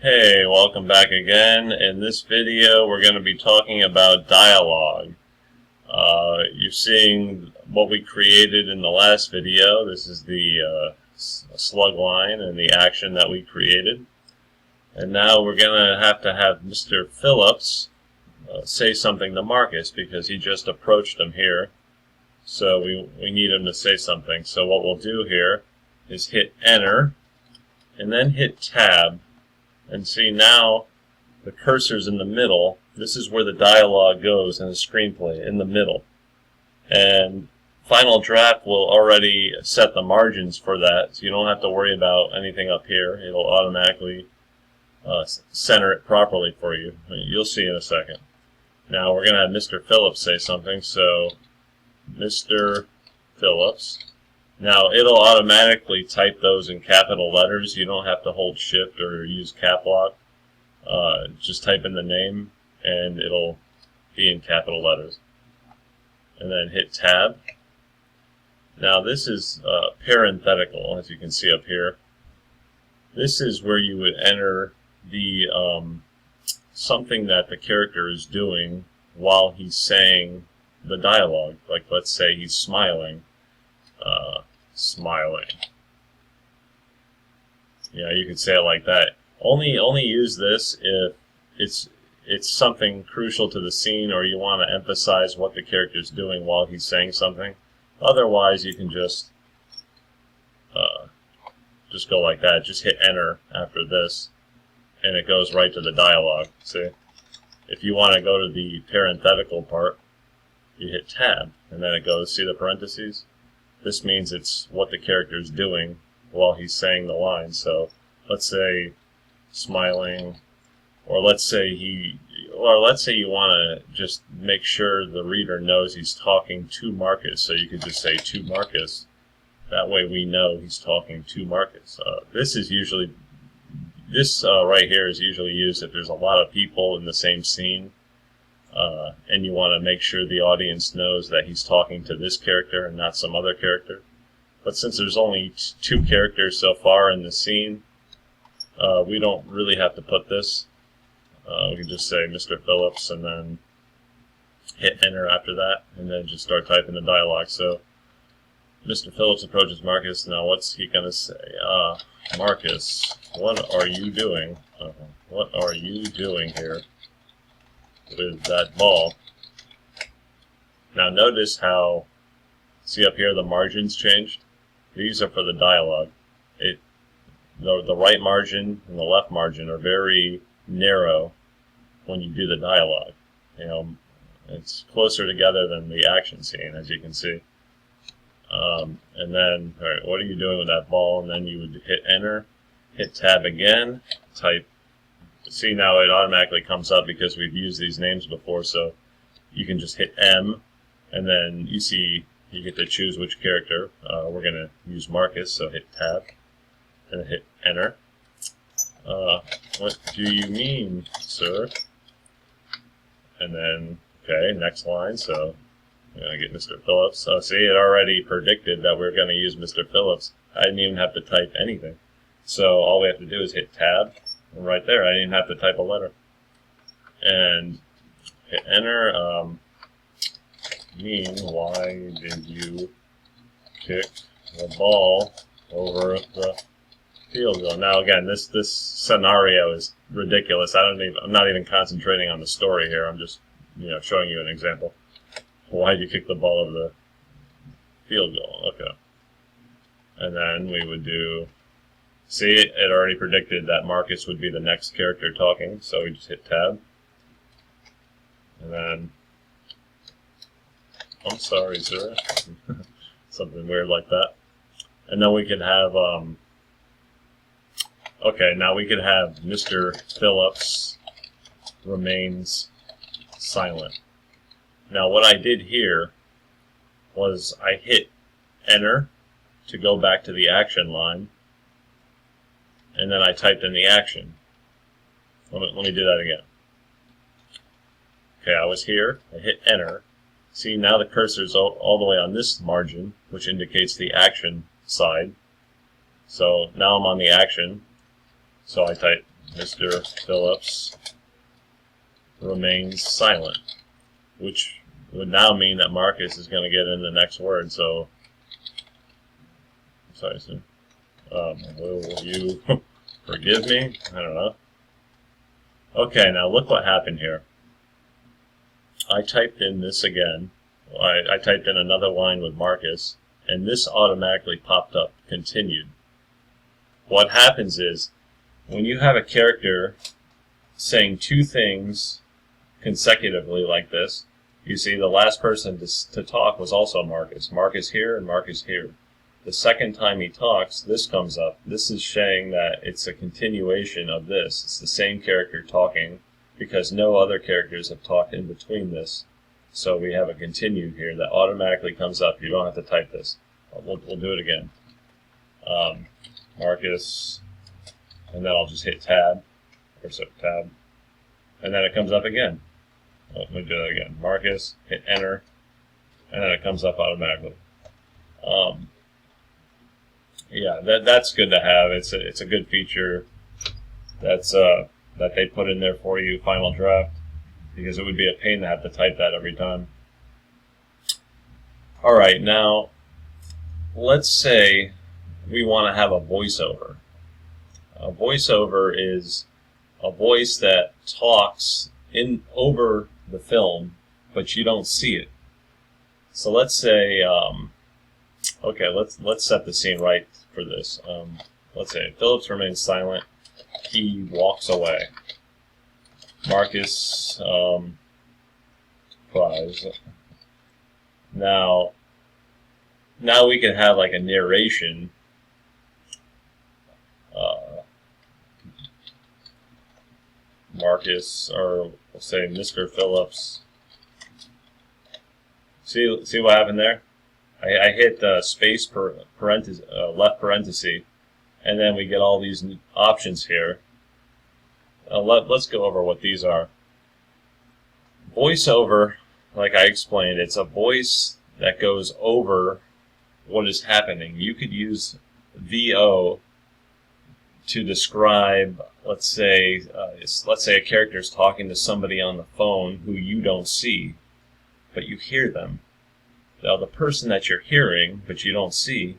Hey, welcome back again. In this video, we're going to be talking about dialogue. You're seeing what we created in the last video. This is the slug line and the action that we created. And now we're going to have Mr. Phillips say something to Marcus because he just approached him here. So we need him to say something. So what we'll do here is hit Enter and then hit Tab. And see, now the cursor's in the middle. This is where the dialogue goes in the screenplay, in the middle. And Final Draft will already set the margins for that, so you don't have to worry about anything up here. It'll automatically center it properly for you. You'll see in a second. Now we're going to have Mr. Phillips say something, so Mr. Phillips. Now, it'll automatically type those in capital letters. You don't have to hold Shift or use Cap Lock. Just type in the name, and it'll be in capital letters. And then hit Tab. Now, this is parenthetical, as you can see up here. This is where you would enter the something that the character is doing while he's saying the dialogue. Like, let's say he's smiling. Smiling. Yeah, you could say it like that. Only use this if it's something crucial to the scene, or you want to emphasize what the character's doing while he's saying something. Otherwise, you can just go like that. Just hit Enter after this, and it goes right to the dialogue. See, if you want to go to the parenthetical part, you hit Tab, and then it goes. See the parentheses? This means it's what the character is doing while he's saying the line. So let's say smiling, or let's say you want to just make sure the reader knows he's talking to Marcus. So you could just say to Marcus. That way we know he's talking to Marcus. This right here is usually used if there's a lot of people in the same scene. And you want to make sure the audience knows that he's talking to this character and not some other character. But since there's only two characters so far in the scene, we don't really have to put this. We can just say Mr. Phillips and then hit Enter after that, and then just start typing the dialogue. So, Mr. Phillips approaches Marcus. Now, what's he going to say? Marcus, what are you doing? What are you doing here with that ball? Now notice how, see up here the margins changed? These are for the dialogue. The right margin and the left margin are very narrow when you do the dialogue. You know, it's closer together than the action scene, as you can see. And then, alright, what are you doing with that ball? And then you would hit Enter, hit Tab again, type. See, now it automatically comes up because we've used these names before, so you can just hit M, and then you see you get to choose which character. We're going to use Marcus, so hit Tab, and hit Enter. What do you mean, sir? And then, okay, next line, so I'm going to get Mr. Phillips. So see, it already predicted that we're going to use Mr. Phillips. I didn't even have to type anything. So all we have to do is hit Tab. And right there, I didn't have to type a letter. And hit Enter. Why did you kick the ball over the field goal? Now again, this scenario is ridiculous. I'm not even concentrating on the story here. I'm just showing you an example. Why did you kick the ball over the field goal? Okay. And then we would do. See, it already predicted that Marcus would be the next character talking, so we just hit Tab. And then, I'm sorry, sir. Something weird like that. And then we could have, okay, now we could have Mr. Phillips remains silent. Now what I did here was I hit Enter to go back to the action line. And then I typed in the action. Let me do that again. Okay, I was here. I hit Enter. See, now the cursor's all the way on this margin, which indicates the action side. So now I'm on the action. So I type Mr. Phillips remains silent, which would now mean that Marcus is going to get in the next word. So, sorry, sir. Will you forgive me? I don't know. Okay, now look what happened here. I typed in this again. I typed in another line with Marcus, and this automatically popped up, continued. What happens is, when you have a character saying two things consecutively like this, you see the last person to talk was also Marcus. Marcus here and Marcus here. The second time he talks, this comes up. This is saying that it's a continuation of this. It's the same character talking because no other characters have talked in between this. So we have a continued here that automatically comes up. You don't have to type this. We'll do it again. Marcus, and then I'll just hit tab, or so tab, and then it comes up again. Let me do that again. Marcus, hit enter, and then it comes up automatically. Yeah, that's good to have. It's a good feature that they put in there for you, Final Draft, because it would be a pain to have to type that every time. All right, now let's say we want to have a voiceover. A voiceover is a voice that talks over the film, but you don't see it. So let's say, okay, let's set the scene right for this. Let's say Phillips remains silent. He walks away. Marcus cries. Now we can have like a narration. Marcus, or we'll say Mr. Phillips. See what happened there? I hit space left parenthesis, and then we get all these options here. Let's go over what these are. Voiceover, like I explained, it's a voice that goes over what is happening. You could use VO to describe, let's say a character is talking to somebody on the phone who you don't see, but you hear them. Now, the person that you're hearing, but you don't see,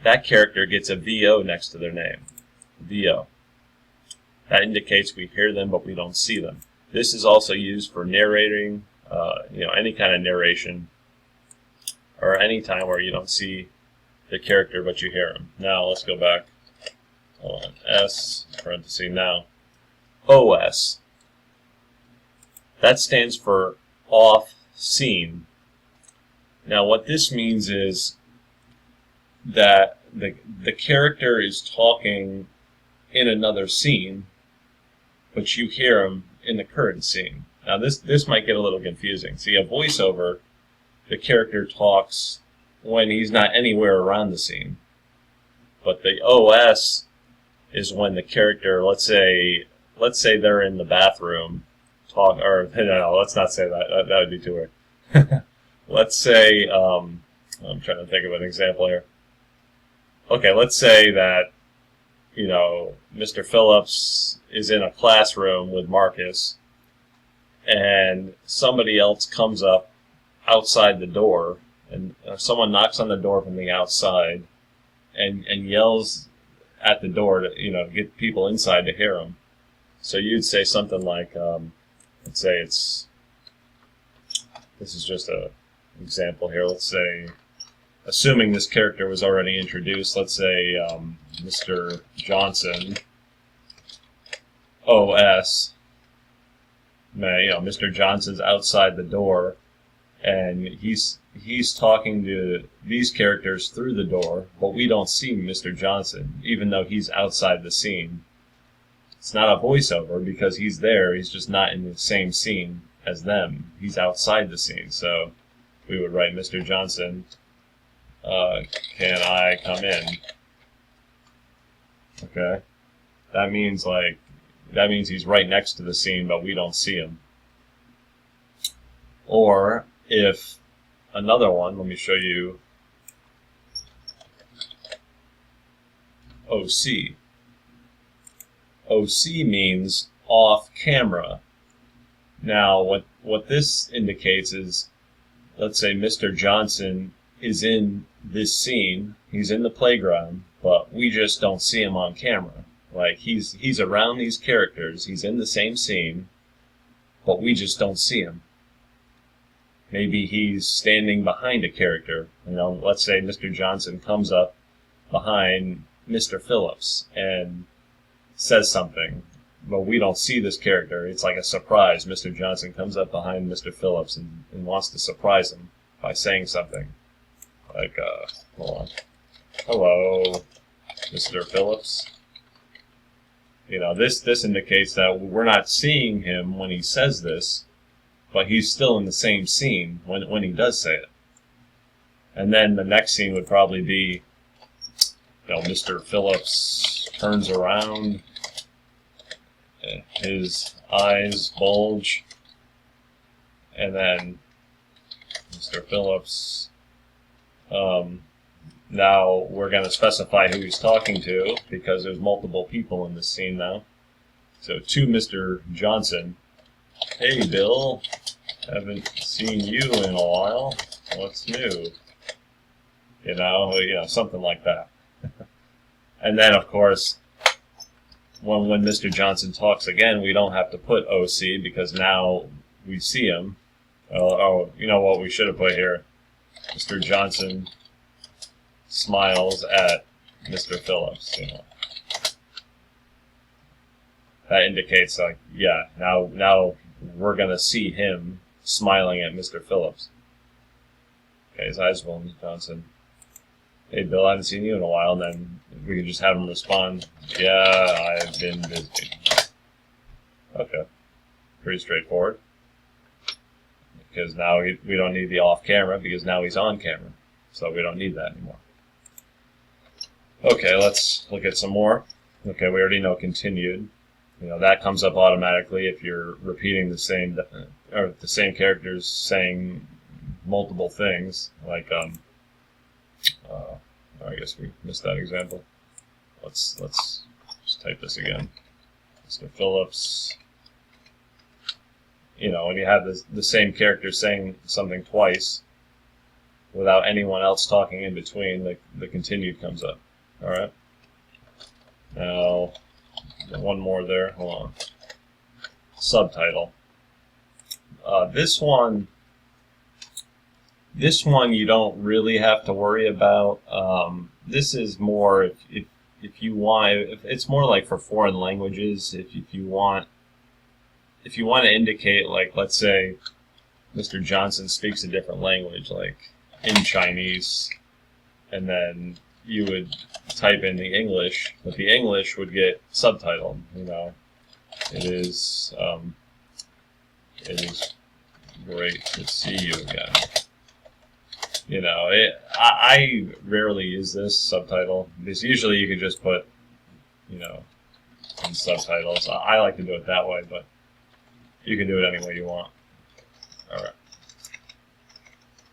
that character gets a VO next to their name. VO. That indicates we hear them, but we don't see them. This is also used for narrating, any kind of narration, or any time where you don't see the character, but you hear them. Now, let's go back. Hold on. S, parenthesis, now. OS. That stands for off scene. Now, what this means is that the character is talking in another scene, but you hear him in the current scene. Now, this might get a little confusing. See, a voiceover, the character talks when he's not anywhere around the scene. But the OS is when the character, let's say they're in the bathroom, no, let's not say that. That would be too weird. Let's say, I'm trying to think of an example here. Okay, let's say that, Mr. Phillips is in a classroom with Marcus, and somebody else comes up outside the door, and someone knocks on the door from the outside, and yells at the door to, get people inside to hear him. So you'd say something like, let's say this is just a example here. Let's say, assuming this character was already introduced, let's say Mr. Johnson, OS, Mr. Johnson's outside the door, and he's talking to these characters through the door, but we don't see Mr. Johnson, even though he's outside the scene. It's not a voiceover because he's there, he's just not in the same scene as them. He's outside the scene, so we would write, Mr. Johnson, can I come in? Okay. That means he's right next to the scene, but we don't see him. Or if another one, let me show you OC. OC means off camera. Now, what this indicates is, let's say Mr. Johnson is in this scene, he's in the playground, but we just don't see him on camera. Like, he's around these characters, he's in the same scene, but we just don't see him. Maybe he's standing behind a character. Let's say Mr. Johnson comes up behind Mr. Phillips and says something, but we don't see this character. It's like a surprise. Mr. Johnson comes up behind Mr. Phillips and wants to surprise him by saying something. Like, hold on. Hello, Mr. Phillips. This indicates that we're not seeing him when he says this, but he's still in the same scene when he does say it. And then the next scene would probably be, Mr. Phillips turns around, his eyes bulge, and then Mr. Phillips, now we're going to specify who he's talking to, because there's multiple people in this scene now. So to Mr. Johnson, "Hey Bill, haven't seen you in a while. What's new?" Something like that. And then, of course, when Mr. Johnson talks again, we don't have to put OC, because now we see him. You know what we should have put here? Mr. Johnson smiles at Mr. Phillips. That indicates, like, yeah, now we're gonna see him smiling at Mr. Phillips. Okay, his eyes will, Mr. Johnson. "Hey Bill, I haven't seen you in a while." And then we can just have him respond, "Yeah, I've been busy." Okay, pretty straightforward. Because now we don't need the off camera, because now he's on camera. So we don't need that anymore. Okay, let's look at some more. Okay, we already know continued. That comes up automatically if you're repeating the same characters saying multiple things. Like, I guess we missed that example. Let's just type this again. Mr. Phillips. When you have the same character saying something twice without anyone else talking in between, the continued comes up. All right. Now, one more there. Hold on. Subtitle. This one you don't really have to worry about. This is more if you want. It's more like for foreign languages. If you want to indicate, like, let's say Mr. Johnson speaks a different language, like in Chinese, and then you would type in the English, but the English would get subtitled. It is great to see you again. I rarely use this subtitle, because usually you could just put, in subtitles. I like to do it that way, but you can do it any way you want. Alright.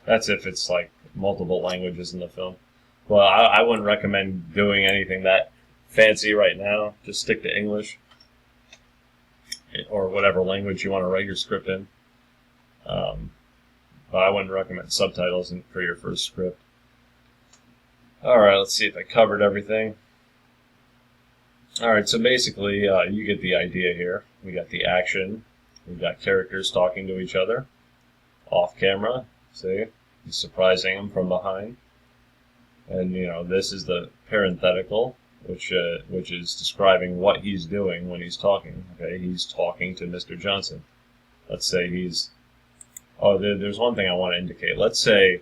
That's if it's like multiple languages in the film. Well, I wouldn't recommend doing anything that fancy right now. Just stick to English, or whatever language you want to write your script in. But I wouldn't recommend subtitles for your first script. Alright, let's see if I covered everything. Alright, so basically, you get the idea here. We got the action. We've got characters talking to each other. Off camera, see? He's surprising them from behind. And, this is the parenthetical, which is describing what he's doing when he's talking. Okay, he's talking to Mr. Johnson. Let's say he's... Oh, there's one thing I want to indicate. Let's say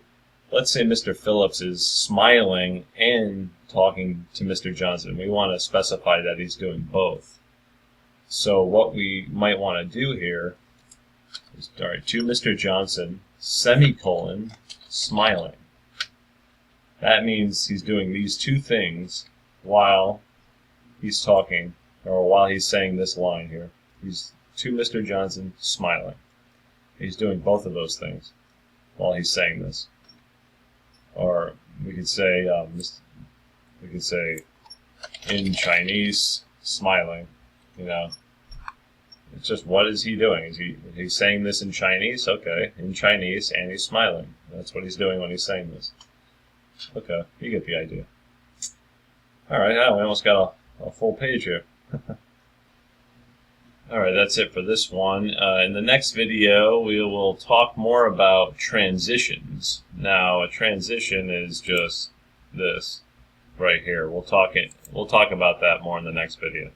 Mr. Phillips is smiling and talking to Mr. Johnson. We want to specify that he's doing both. So what we might want to do here is, alright, to Mr. Johnson, semicolon, smiling. That means he's doing these two things while he's talking, or while he's saying this line here. He's to Mr. Johnson, smiling. He's doing both of those things while he's saying this. Or we could say in Chinese, smiling. You know, it's just, what is he doing? He's saying this in Chinese? Okay, in Chinese, and he's smiling. That's what he's doing when he's saying this. Okay, you get the idea. Alright, now we almost got a full page here. Alright, that's it for this one. In the next video, we will talk more about transitions. Now, a transition is just this right here. We'll talk about that more in the next video.